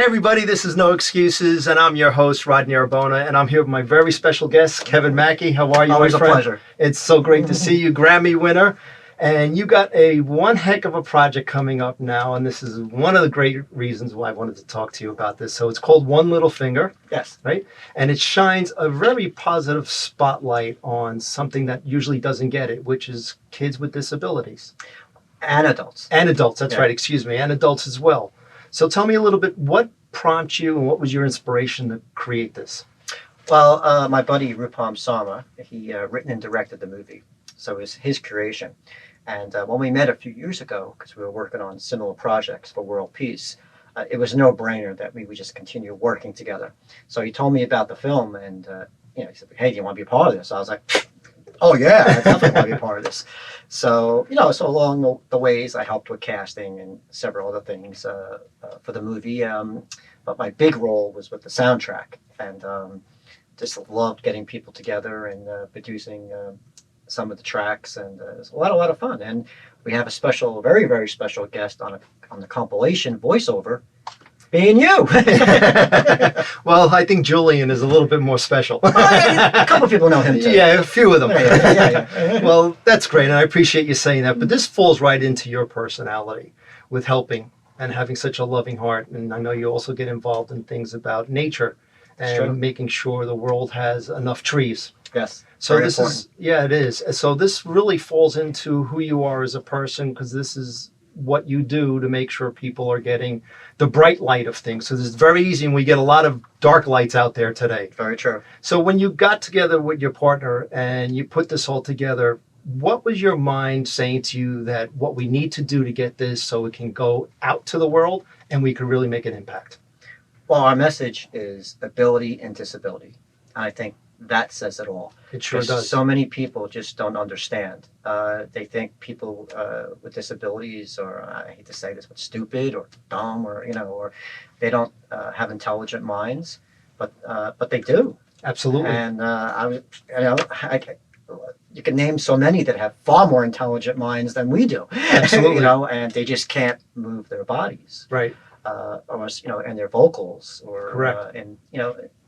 everybody, this is No Excuses, and I'm your host, Rodney Arbona, and I'm here with my very special guest, Kevin Mackie. How are you, Always my friend? a pleasure. It's so great to see you, Grammy winner. And you got one heck of a project coming up now, and this is one of the great reasons why I wanted to talk to you about this. So it's called One Little Finger. Yes. Right? And it shines a very positive spotlight on something that usually doesn't get it, which is kids with disabilities. And adults. And adults, that's right, excuse me, and adults as well. So tell me a little bit, what prompted you and what was your inspiration to create this? Well, my buddy Rupam Sarma, he written and directed the movie. So it was his creation. And when we met a few years ago, because we were working on similar projects for world peace, it was a no-brainer that we would just continue working together. So he told me about the film, and he said, "Hey, do you want to be a part of this?" I was like, "Oh yeah, I definitely want to be a part of this." So so along the ways, I helped with casting and several other things for the movie. But my big role was with the soundtrack, and just loved getting people together and producing some of the tracks, and it was a lot of fun. And we have a special, very, very special guest on the compilation voiceover, being you. Well, I think Julian is a little bit more special. A couple of people know him too. Yeah, a few of them. Yeah. Well, that's great, and I appreciate you saying that. But this falls right into your personality with helping and having such a loving heart. And I know you also get involved in things about nature and making sure the world has enough trees. Yes. So this is, it is. So this really falls into who you are as a person, because this is what you do to make sure people are getting the bright light of things. So this is very easy, and we get a lot of dark lights out there today. Very true. So when you got together with your partner and you put this all together, what was your mind saying to you that what we need to do to get this so it can go out to the world and we can really make an impact? Well, our message is ability and disability. I think that says it all. It sure does. So many people just don't understand. They think people with disabilities, or I hate to say this, but stupid or dumb, or or they don't have intelligent minds, but they do. Absolutely. And you can name so many that have far more intelligent minds than we do. Absolutely. And they just can't move their bodies. Right. Or and their vocals, or correct. And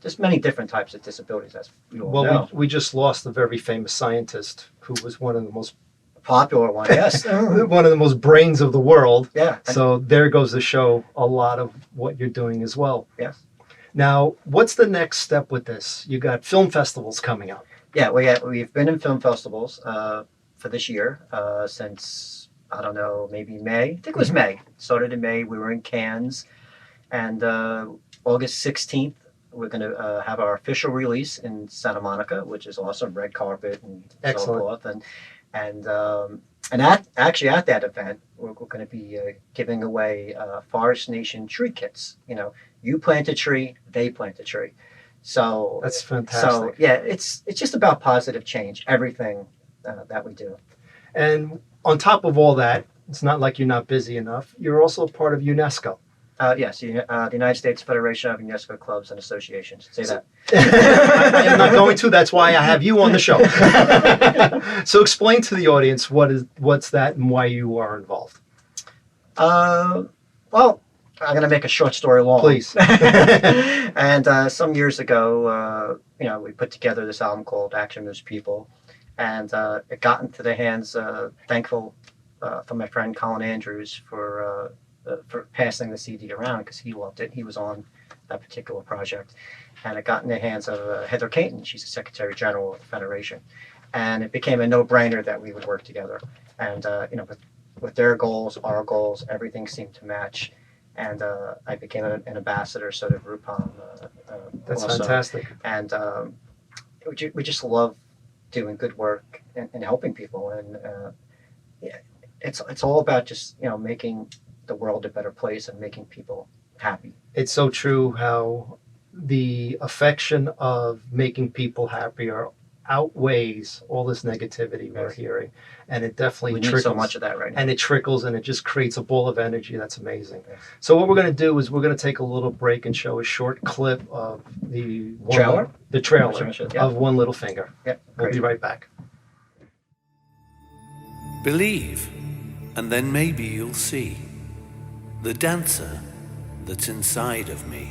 just many different types of disabilities, as we all know. Well, we just lost a very famous scientist who was one of the most popular one, yes. one of the most brains of the world. Yeah. So there goes to show a lot of what you're doing as well. Yes. Now, what's the next step with this? You got film festivals coming up. Yeah, we've been in film festivals for this year since, I don't know, maybe May. I think it was May. It started in May. We were in Cannes. And August 16th, we're going to have our official release in Santa Monica, which is awesome. Red carpet and so forth. And actually at that event, we're going to be giving away Forest Nation tree kits. You plant a tree, they plant a tree. So that's fantastic. So yeah, it's just about positive change. Everything that we do. And on top of all that, it's not like you're not busy enough. You're also a part of UNESCO. Yes, the United States Federation of UNESCO Clubs and Associations. Say that. I am not going to. That's why I have you on the show. So explain to the audience what's that and why you are involved. Well, I'm going to make a short story long. Please. And some years ago, we put together this album called Action Moves People. And it got into the hands, thankful for my friend Colin Andrews for passing the CD around, because he loved it. He was on that particular project. And it got in the hands of Heather Caton. She's the Secretary General of the Federation. And it became a no-brainer that we would work together. And, with their goals, our goals, everything seemed to match. And I became an ambassador, so did Rupam. That's also. Fantastic. And we just love doing good work and helping people, and it's all about just making the world a better place and making people happy. It's so true how the affection of making people happier outweighs all this negativity we're hearing, and it definitely trickles. We need so much of that right now, and it trickles, and it just creates a ball of energy that's amazing. So what we're going to do is we're going to take a little break and show a short clip of the trailer of One Little Finger. We'll be right back. Believe, and then maybe you'll see. The dancer, that's inside of me.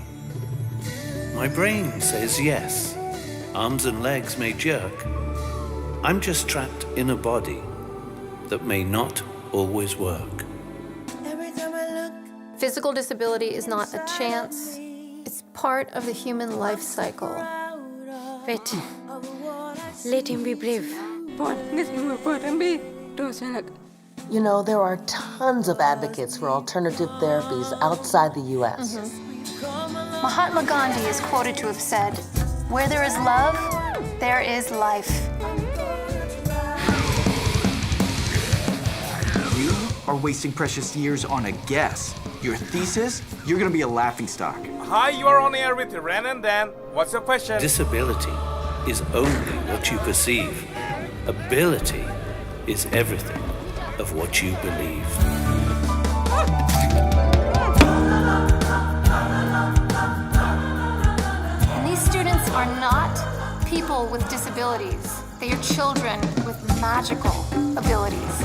My brain says yes. Arms and legs may jerk. I'm just trapped in a body that may not always work. Physical disability is not a chance. It's part of the human life cycle. Wait. Let him be brave. You know, there are tons of advocates for alternative therapies outside the U.S. Mahatma Gandhi is quoted to have said, "Where there is love, there is life." You are wasting precious years on a guess. Your thesis, you're gonna be a laughingstock. Hi, you are on air with Ren and Dan. What's your question? Disability is only what you perceive. Ability is everything of what you believe. And these students are not people with disabilities. They are children with magical abilities.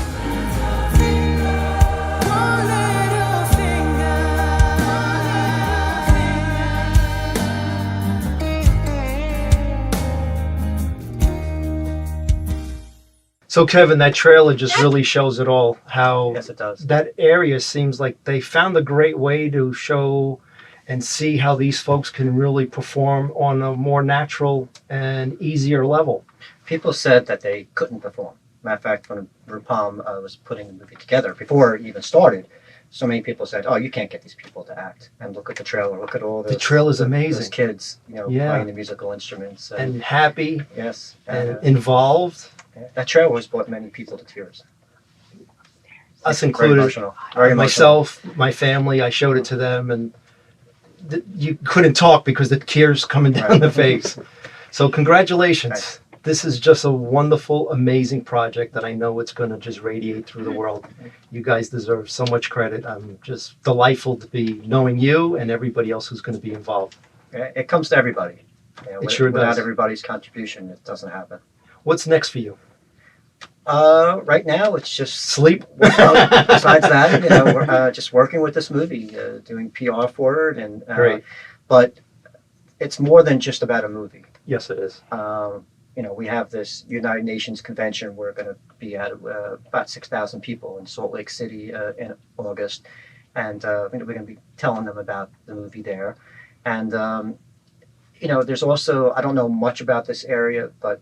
So Kevin, that trailer just really shows it all. How Yes, it does. that area seems like they found a great way to show and see how these folks can really perform on a more natural and easier level. People said that they couldn't perform. Matter of fact, when Rupam was putting the movie together, before it even started, so many people said, "Oh, you can't get these people to act." And look at the trailer. Look at all The trailer's those amazing. kids, Yeah. playing the musical instruments. And happy yes, and involved, that trailer has brought many people to tears. us Very included. emotional. Very emotional. Myself, my family, I showed it to them, and you couldn't talk because the tears coming down the face. So congratulations. Thanks. This is just a wonderful, amazing project that I know it's going to just radiate through the world. You guys deserve so much credit. I'm just delightful to be knowing you and everybody else who's going to be involved. It comes to everybody. It sure without does. everybody's contribution, it doesn't happen. What's next for you? Right now, it's just Sleep? besides that, we're just working with this movie, doing PR for it, and Great. But it's more than just about a movie. Yes, it is. We have this United Nations convention. We're going to be at about 6,000 people in Salt Lake City in August, and we're going to be telling them about the movie there. And there's also, I don't know much about this area, but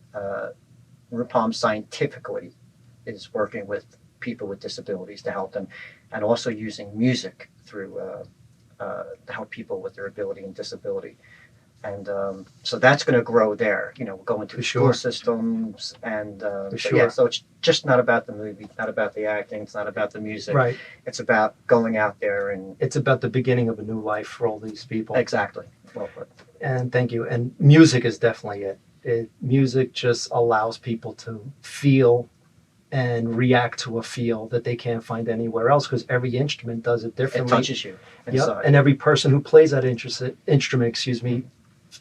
Rupam scientifically is working with people with disabilities to help them, and also using music through to help people with their ability and disability. And so that's going to grow there. We're going to For school sure. systems, and For but sure. yeah. So it's just not about the movie, not about the acting, it's not about the music. Right. It's about going out there and It's about the beginning of a new life for all these people. exactly. Well put. And thank you. And music is definitely it. Music just allows people to feel and react to a feel that they can't find anywhere else, because every instrument does it It differently. touches you Yep. inside. And every person who plays that instrument,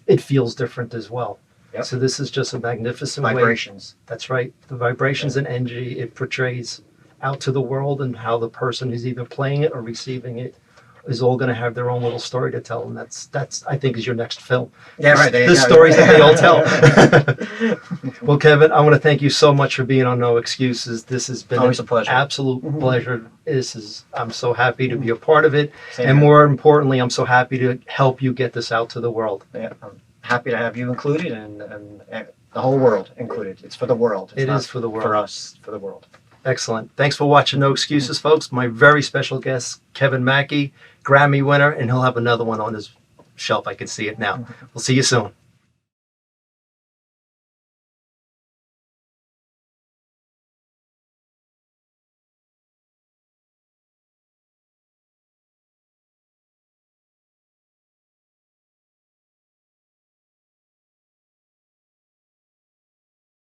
it feels different as well. Yep. So this is just a magnificent way. Vibrations. That's right. The vibrations and energy it portrays out to the world, and how the person who's either playing it or receiving it is all going to have their own little story to tell. And that's I think is your next film. Yeah, right. There you The go. stories that they all tell. Well, Kevin, I want to thank you so much for being on No Excuses. This has been Always an a pleasure. absolute pleasure. I'm so happy to be a part of it. Same And here. more importantly, I'm so happy to help you get this out to the world. Yeah, I'm happy to have you included and the whole world included. It's for the world. It's It not is for the world. For us, for the world. Excellent. Thanks for watching No Excuses, folks. My very special guest, Kevin Mackie, Grammy winner, and he'll have another one on his shelf. I can see it now. We'll see you soon.